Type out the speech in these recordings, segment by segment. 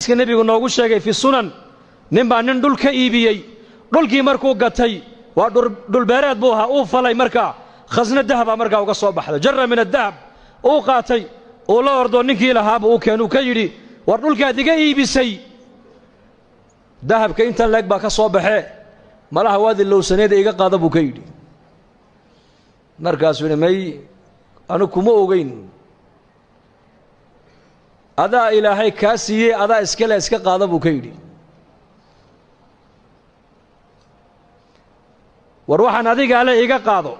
حديث النبي نوغو شيغay في السنن نبا نين دول كايبيي دولكي markuu gatay waa dul beereed buu ahaa uu falay markaa khasna dahab markaa uga soo baxday jarra min adahab uu qaatay oo la ordo ninkii lahaaba uu keenuu ka yiri war dulkaad iga iibisay dahabka inta leeg baa ka soo baxee malaha waadi lowsaneed iga qaada buu ka yiri markaas uu may anu kuma ogeyn adaa ilaahay ka siiyay adaa iska qaada buu ka yiri war waxaan adiga le iga qaado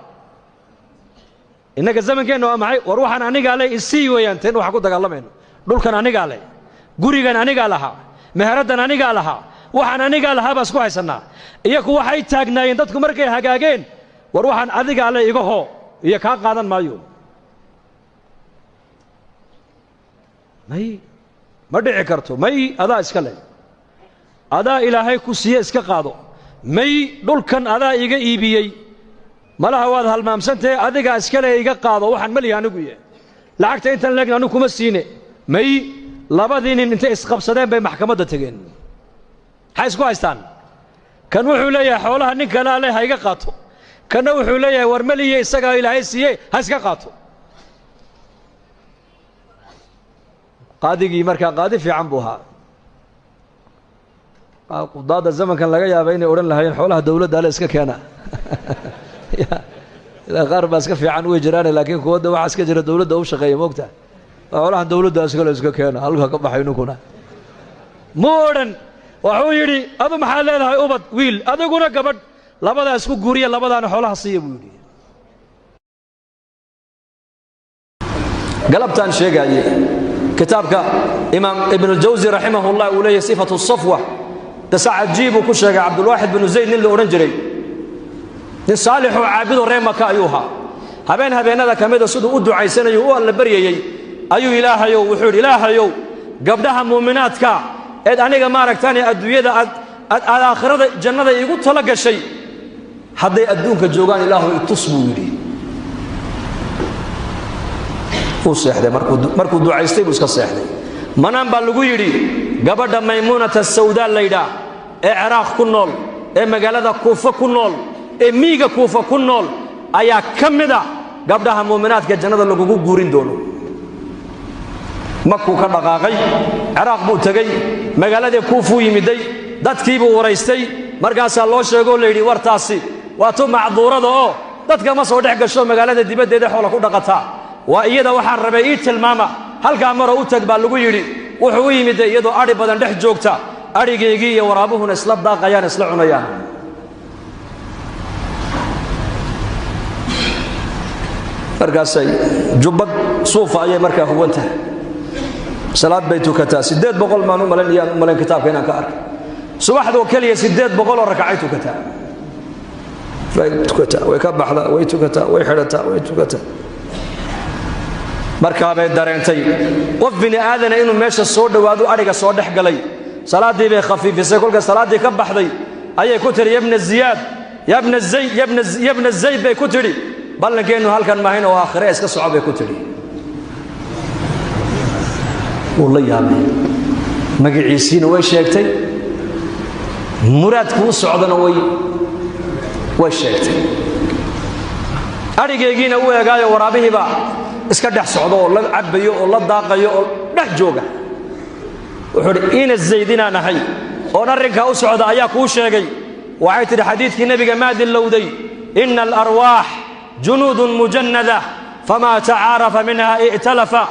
inaga zamankeena waa maxay war waxaan aniga le isii weeyaan teen waxa ku dagaalamayno dhulkan aniga le gurigan aniga laha meheradan aniga laha waxaan aniga laha bas ku haysanaa iyagu waxay taagnaayeen dadku markay hagaageen war waxaan adiga le iga hoo iyo ka qaadan maayo may ma dhici karto may adaa iska le adaa ilaahay ku siiye iska qaado may dhulkan adaa iga iibiyay malaha waad halmaamsantay adiga iska le iga qaado waxaan mali anigu yahay lacagta intan leegna anigu kuma siine may labadii nin intay isqabsadeen bay maxkamadda tageen hay isku haystaan kan wuxuu leeyahay xoolaha nin kale leh ha iga qaato kana wuxuu leeyahay war maliye isaga ilaahay siiyay ha iska qaato qaadigii markaa qaadi fiican buu ahaa قضاء الزمن كان لقى يا بيني أورن لهين حولها دولة دالة إسكا كيانا إذا غارب إسكا في عنوي جيراني لكن كود واحد إسكا جرى دولة دو شقية موقتها حولها دولة دالة إسكا كيانا هلوها كم حينوكونا مورن وحويري هذا محل لها أوبد ويل هذا يقولنا كبر لبدا إسكو غوريا لبدا أنا حولها صيب ويلي قلبتان شيء قاعد كتابك إمام ابن الجوزي رحمه الله وليه صفة الصفوة تسعد جيبه كل شيء عبد الواحد بن زيد نيل أورنجري نصالح وعابد ريما كأيوها هبين هذا كميدا سدو أدو عيسان يو الله بريي أيو إله يو وحور إله يو قبلها مؤمنات كا إذ أنا مارك ثاني أدوية الآخرة جنة يقول طلق الشيء حد يأدونك الجوغان إله يتصبوا لي وصيح ده مركو دو عيستي بس كصيح ده منام بالغو يري gabadha maymunata sawdaa layda ee ciraaq ku nool ee magaalada kuufa ku nool ee miiga kuufa ku nool ayaa kamida gabdhaha muuminaadka jannada lagu guurin doono makku ka dhaqaaqay ciraaq buu tagay magaalada kuufu yimiday dadkii buu wareystay markaas loo sheego leeydi wartaasi waa to macduurada oo dadka ma soo dhex gasho magaalada dibadeeda xoolo ku dhaqata waa iyada waxaan rabay ii tilmaama halka mar uu tag baa lagu yiri wuxuu yimid iyadoo ari badan dhex joogta arigeegii iyo waraabuhuna isla daaqayaan isla cunayaan markaasay jubbad suufa ayay markaa huwanta salaad bay tukataa 800 maan u malan kitaabka inaan ka arko subaxdu kaliya 800 oo rakacay tukataa way ka baxda way tukataa way xirataa way tukataa markaa bay dareentay qof bini aadana inuu meesha soo dhawaado ariga soo dhex galay salaadii bay khafiifisay kolka salaadii ka baxday ayay ku tiri ibn ziyad ibn zayd bay ku tiri ballankeenu halkan ma hayno aakhire iska soo bay ku tiri wallahi magaciisina way sheegtay muraadku socdana way sheegtay arigeegina uu eegaayo waraabihiba iska dhex socdo oo la cabayo oo la daaqayo oo dhex jooga wuxuu in zaydina nahay oo arinka u socda ayaa ku sheegay waxay tiri xadiiskii nabiga maadin lowday inna al-arwah junudun mujannada fama ta'arafa minha i'talafa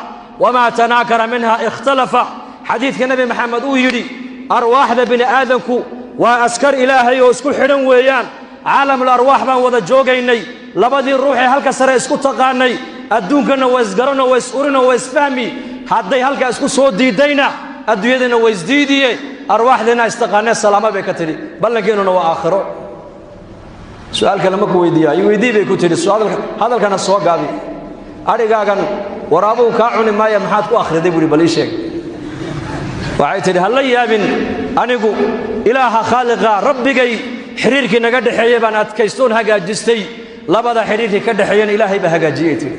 wama tanakara minha ikhtalafa xadiiskii nabi maxamed uu yiri arwaahda bini aadanku waa askar ilaahay oo isku xidhan weeyaan عالم الأرواح بان وذا جوجيني لبدي روحي هلك سر اسكو تقاني أدونكنا ويسقرنا ويسقرنا ويسفهمي هذي هلك اسكو صوت دينا أدويدنا ويسديدي أرواح لنا استقانة السلامة بكتري بل لكننا وآخره سؤال كلامك ويدي بكتري السؤال هذا كان السؤال قاضي أرجع كان ورابو كاعون ما يمحاتكو آخر دي بري بليشك وعيتني هلا يا بن أنا جو إله خالق ربي جاي حريرك نقدر حيبان أتكيستون هجاجستي لبضع حريرك كده حيان إلهي بهجاجيتي